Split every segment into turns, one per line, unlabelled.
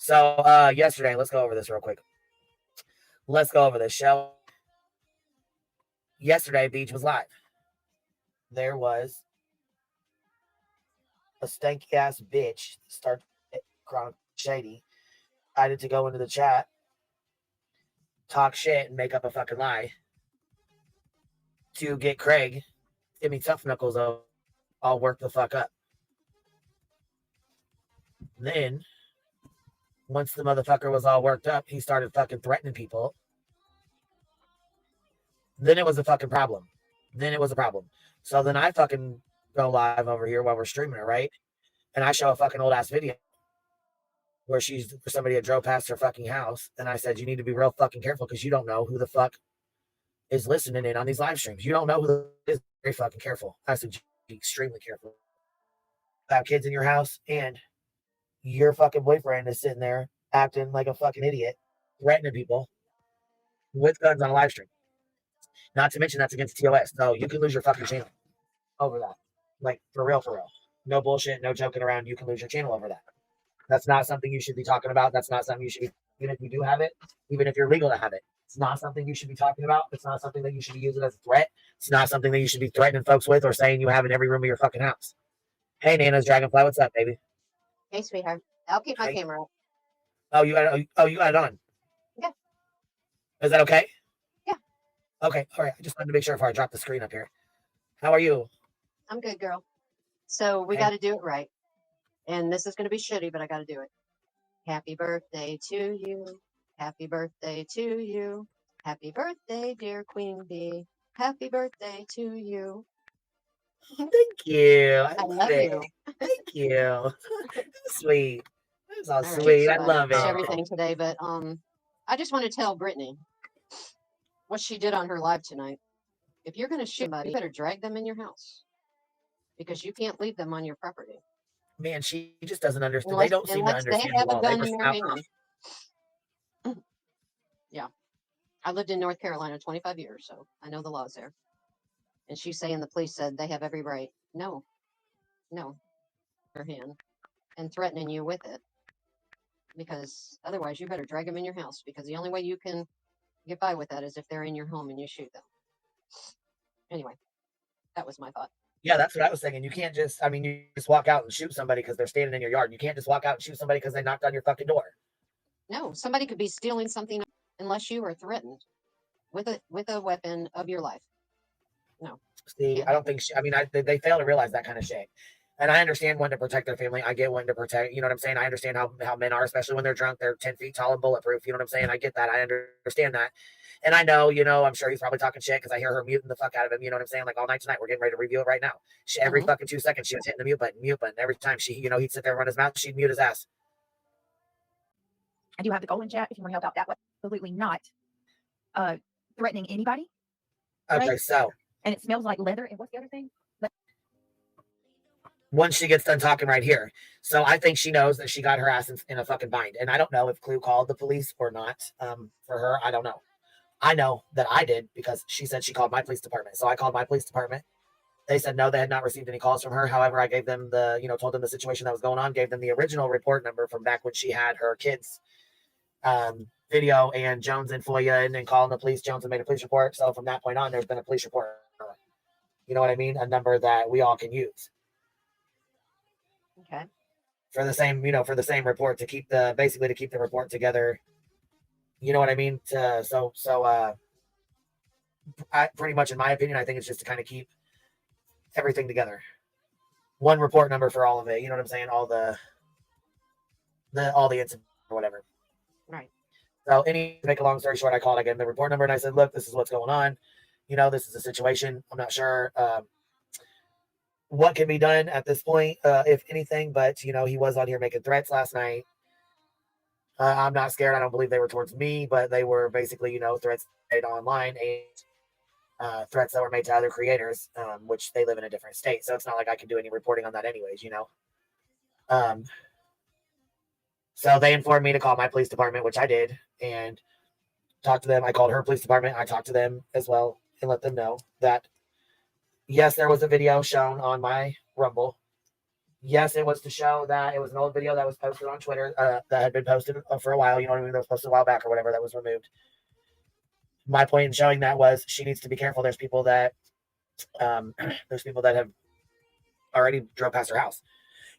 So yesterday, let's go over this real quick. Let's go over this, shall Yesterday, Beach was live. There was a stanky ass bitch start Chronic Shady decided to go into the chat, talk shit, and make up a fucking lie to get Craig, Tough Knuckles, all worked the fuck up. Then, once the motherfucker was all worked up, he started fucking threatening people. Then it was a fucking problem. So then I fucking go live over here while we're streaming it, right? And I show a fucking old ass video where somebody had drove past her fucking house, and I said, you need to be real fucking careful because you don't know who the fuck is listening in on these live streams. You don't know who is. Very fucking careful. I said, be extremely careful. Have kids in your house, and your fucking boyfriend is sitting there acting like a fucking idiot, threatening people with guns on a live stream. Not to mention that's against TOS. So you can lose your fucking channel over that. Like, for real, for real. No bullshit, no joking around. You can lose your channel over that. That's not something you should be talking about. That's not something you should be, even if you do have it, even if you're legal to have it. It's not something you should be talking about. It's not something that you should be using as a threat. It's not something that you should be threatening folks with or saying you have in every room of your fucking house. Hey, Nana's Dragonfly, what's up, baby?
Hey, sweetheart. I'll keep my camera up.
Oh, you got it on?
Yeah.
Is that okay?
Yeah.
Okay, all right. I just wanted to make sure before I drop the screen up here. How are you?
I'm good, girl. So we got to do it right. And this is going to be shitty, but I got to do it. Happy birthday to you. Happy birthday to you. Happy birthday, dear Queen Bee. Happy birthday to you.
Thank you.
I love you.
Thank you. Sweet. That's all sweet. I love it.
Everything today, but I just want to tell Brittany what she did on her live tonight. If you're going to shoot somebody, you better drag them in your house because you can't leave them on your property.
Man, she just doesn't understand. They don't seem to understand the law. They
in their hand. Yeah. I lived in North Carolina 25 years, so I know the laws there. And she's saying the police said they have every right. No. Her hand and threatening you with it. Because otherwise you better drag them in your house because the only way you can get by with that is if they're in your home and you shoot them. Anyway, that was my thought.
Yeah, that's what I was thinking. You can't just, you just walk out and shoot somebody because they're standing in your yard. You can't just walk out and shoot somebody because they knocked on your fucking door. No,
somebody could be stealing something unless you are threatened with a weapon of your life. No.
See, I don't think, they fail to realize that kind of shit. And I understand when to protect their family. I get when to protect, you know what I'm saying? I understand how men are, especially when they're drunk. They're 10 feet tall and bulletproof. You know what I'm saying? I get that. I understand that. And I know, I'm sure he's probably talking shit because I hear her muting the fuck out of him. You know what I'm saying? Like all night tonight, we're getting ready to review it right now. Every fucking 2 seconds, she was hitting the mute button. Every time he'd sit there and run his mouth, she'd mute his ass.
I do have the goal in chat if you want to help out that way. Absolutely not threatening anybody.
Okay,
right?
So.
And it smells like leather. And what's the other thing?
Once she gets done talking right here. So I think she knows that she got her ass in a fucking bind. And I don't know if Clue called the police or not for her. I don't know. I know that I did because she said she called my police department. So I called my police department. They said no, they had not received any calls from her. However, I gave them told them the situation that was going on, gave them the original report number from back when she had her kids video and Jones and Foya and then calling the police. Jones had made a police report. So from that point on, there's been a police report. You know what I mean? A number that we all can use.
Okay.
For the same report to keep the report together. You know what I mean? I pretty much, in my opinion, I think it's just to kind of keep everything together. One report number for all of it. You know what I'm saying? All the incidents or whatever.
Right.
So to make a long story short, I called again the report number and I said, look, this is what's going on. This is a situation. I'm not sure what can be done at this point, if anything, but he was on here making threats last night. I'm not scared. I don't believe they were towards me, but they were basically, threats made online and threats that were made to other creators, which they live in a different state. So it's not like I can do any reporting on that anyways, So they informed me to call my police department, which I did, and talked to them. I called her police department. I talked to them as well and let them know that, yes, there was a video shown on my Rumble Yes, it was to show that it was an old video that was posted on Twitter, that had been posted for a while. You know what I mean? That was posted a while back or whatever, that was removed. My point in showing that was she needs to be careful. There's people that have already drove past her house.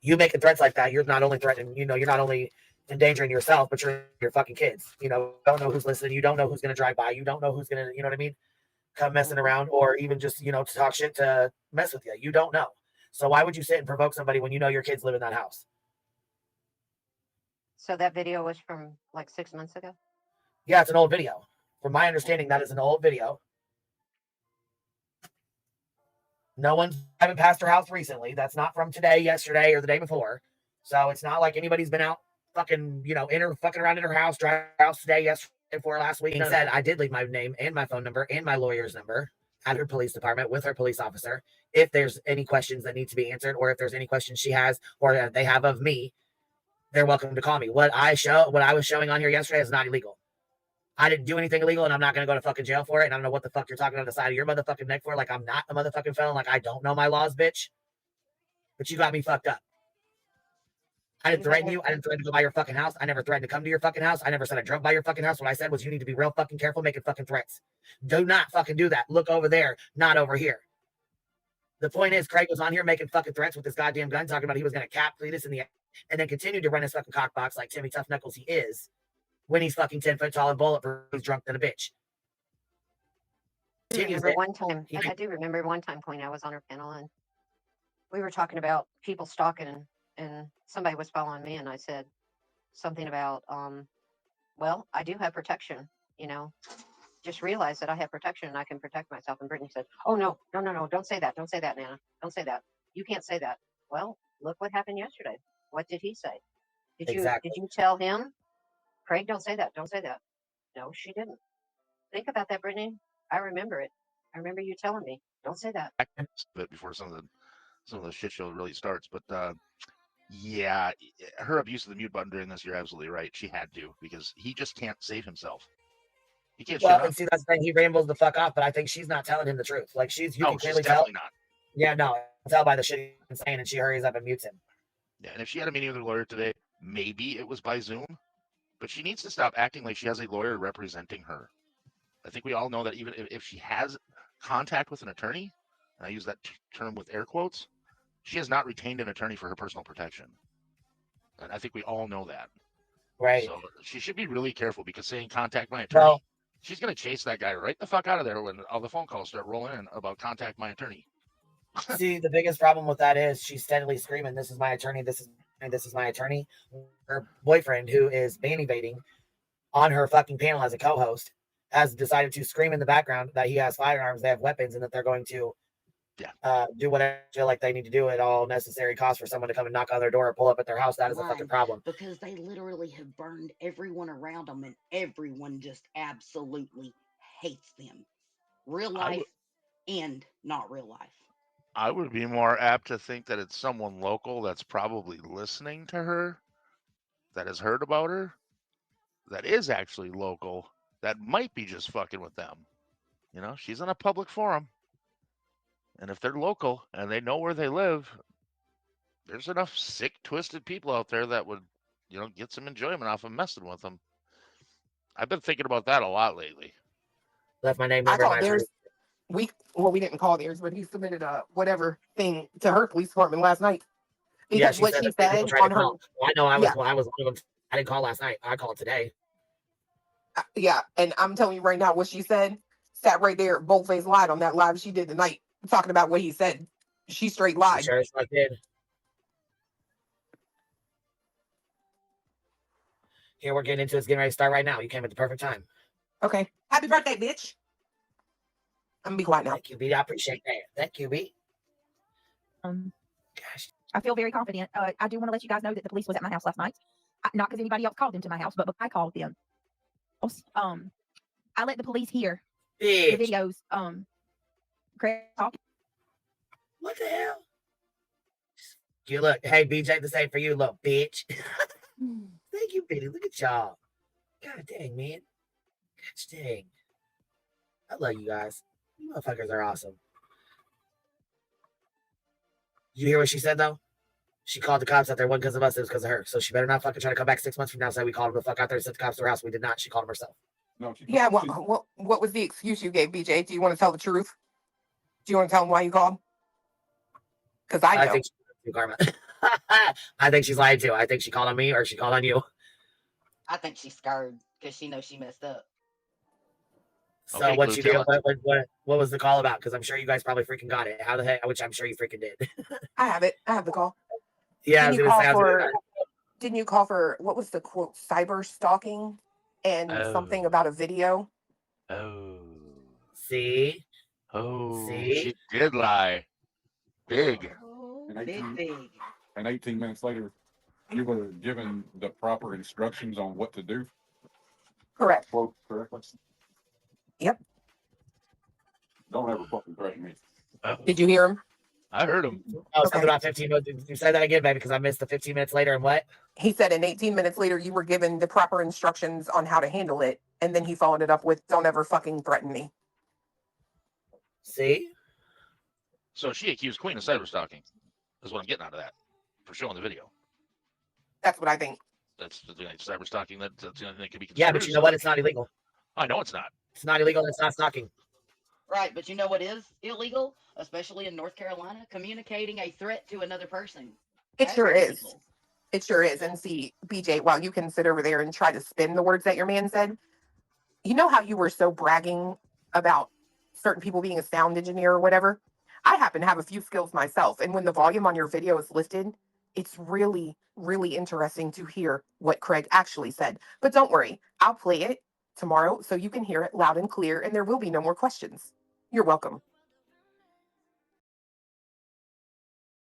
You making threats like that, you're not only threatening, you're not only endangering yourself, but your fucking kids. Don't know who's listening. You don't know who's going to drive by. You don't know who's going to, you know what I mean? Come messing around, or even just, to talk shit to mess with you. You don't know. So why would you sit and provoke somebody when you know your kids live in that house?
So that video was from like 6 months ago?
Yeah, it's an old video. From my understanding, that is an old video. No one's driving past her house recently. That's not from today, yesterday, or the day before. So it's not like anybody's been out fucking, fucking around in her house, driving her house today, yesterday, before last week. Being said, I did leave my name and my phone number and my lawyer's number at her police department with her police officer. If there's any questions that need to be answered, or if there's any questions she has or they have of me, they're welcome to call me. What I was showing on here yesterday is not illegal. I didn't do anything illegal, and I'm not going to go to fucking jail for it. And I don't know what the fuck you're talking on the side of your motherfucking neck for. Like, I'm not a motherfucking felon. Like, I don't know my laws, bitch. But you got me fucked up. I didn't threaten you. I didn't threaten to go by your fucking house. I never threatened to come to your fucking house. I never said I drove by your fucking house. What I said was you need to be real fucking careful making fucking threats. Do not fucking do that. Look over there, not over here. The point is, Craig was on here making fucking threats with this goddamn gun, talking about he was going to cap Cletus in the air, and then continued to run his fucking cockbox like Timmy Tough Knuckles he is, when he's fucking 10 foot tall and bulletproof, he's drunk than a bitch.
I do remember one time, Queen, I was on her panel and we were talking about people stalking, and somebody was following me, and I said something about, well, I do have protection, just realize that I have protection and I can protect myself. And Brittany said, oh, no, don't say that. Don't say that, Nana. Don't say that. You can't say that. Well, look what happened yesterday. What did he say? Did you tell him? Craig, don't say that. Don't say that. No, she didn't. Think about that, Brittany. I remember it. I remember you telling me, don't say that.
But before some of the shit show really starts, but yeah, her abuse of the mute button during this, you're absolutely right. She had to, because he just can't save himself. He can't shut up.
And see, that's the thing. He rambles the fuck off, but I think she's not telling him the truth. Like, you can clearly tell.
Not.
Yeah, no, I can tell by the shit he's saying, and she hurries up and mutes him.
Yeah, and if she had a meeting with her lawyer today, maybe it was by Zoom, but she needs to stop acting like she has a lawyer representing her. I think we all know that even if she has contact with an attorney, and I use that term with air quotes, she has not retained an attorney for her personal protection. And I think we all know that.
Right.
So she should be really careful, because saying contact my attorney, she's going to chase that guy right the fuck out of there when all the phone calls start rolling in about contact my attorney.
See, the biggest problem with that is she's steadily screaming, this is my attorney, this is my attorney. Her boyfriend, who is banny baiting on her fucking panel as a co-host, has decided to scream in the background that he has firearms, they have weapons, and that they're going to do whatever they feel like they need to do at all necessary cost for someone to come and knock on their door or pull up at their house. That is a fucking problem.
Because they literally have burned everyone around them, and everyone just absolutely hates them. Real life and not real life.
I would be more apt to think that it's someone local that's probably listening to her, that has heard about her, that is actually local, that might be just fucking with them. She's in a public forum. And if they're local and they know where they live, there's enough sick, twisted people out there that would, get some enjoyment off of messing with them. I've been thinking about that a lot lately.
Left my name.
I called theirs. We didn't call theirs, but he submitted a whatever thing to her police department last night. Because what she said on her.
I know. I was one of them. I didn't call last night. I called today.
Yeah, and I'm telling you right now, what she said sat right there, bold-faced lied on that live she did tonight, talking about what he said. She straight lied.
Sure, I did. Here we're getting into it. It's getting ready to start right now. You came at the perfect time.
Okay. Happy birthday, bitch. I'm gonna be quiet now.
Thank you, B. I appreciate that. Thank you, B.
Gosh, I feel very confident. I do want to let you guys know that the police was at my house last night. Not because anybody else called them to my house, but I called them. I let the police hear the videos. Craig talking.
What the hell? You look. Hey, BJ, the same for you, little bitch. Thank you, Billy. Look at y'all. God dang, man. Gosh dang. I love you guys. You motherfuckers are awesome. Did you hear what she said, though? She called the cops out there. One because of us, it was because of her. So she better not fucking try to come back 6 months from now and say we called him the fuck out there and sent the cops to her house. We did not. She called him herself.
No, she,
Yeah,
she,
what was the excuse you gave, BJ? Do you want to tell the truth? Do you want to tell him why you called? Because I know.
think she's karma. I think she's lying too. I think she called on me or she called on you.
I think she's scared because she knows she messed up.
So
Okay,
what
Clue,
you
tell
did? What was the call about? Because I'm sure you guys probably freaking got it. How the heck? Which I'm sure you freaking did.
I have it. I have the call.
Yeah, I was
Didn't you
gonna
call
say. I was gonna-
for? Didn't you call for what was the quote? Cyber stalking and something
Oh.
about a video.
Oh.
See,
Oh.
See?
She did lie. Big.
Oh,
And
big,
18
big.
and 18 minutes later, you were given the proper instructions on what to do.
Correct.
Quote correctly.
Yep.
Don't ever fucking threaten me.
Oh,
Did you hear him?
I heard him.
oh,
Okay.
something about 15 minutes. You said that again, baby, because I missed the 15 minutes later and what?
He said, and 18 minutes later, you were given the proper instructions on how to handle it, and then he followed it up with, "Don't ever fucking threaten me."
See,
So she accused Queen of cyber stalking. That's what I'm getting out of that for showing the video.
That's what I think.
That's the thing, cyber stalking. That's the only thing that could be.
yeah, but you know what? It's not illegal.
I know it's not.
It's not illegal. And it's not stalking.
Right, but you know what is illegal, especially in North Carolina? Communicating a threat to another person.
It
That's
sure is.
illegal.
It sure is. And see, BJ, while you can sit over there and try to spin the words that your man said, you know how you were so bragging about certain people being a sound engineer or whatever? I happen to have a few skills myself. And when the volume on your video is lifted, it's really, really interesting to hear what Craig actually said. But don't worry, I'll play it tomorrow so you can hear it loud and clear and there will be no more questions. You're welcome.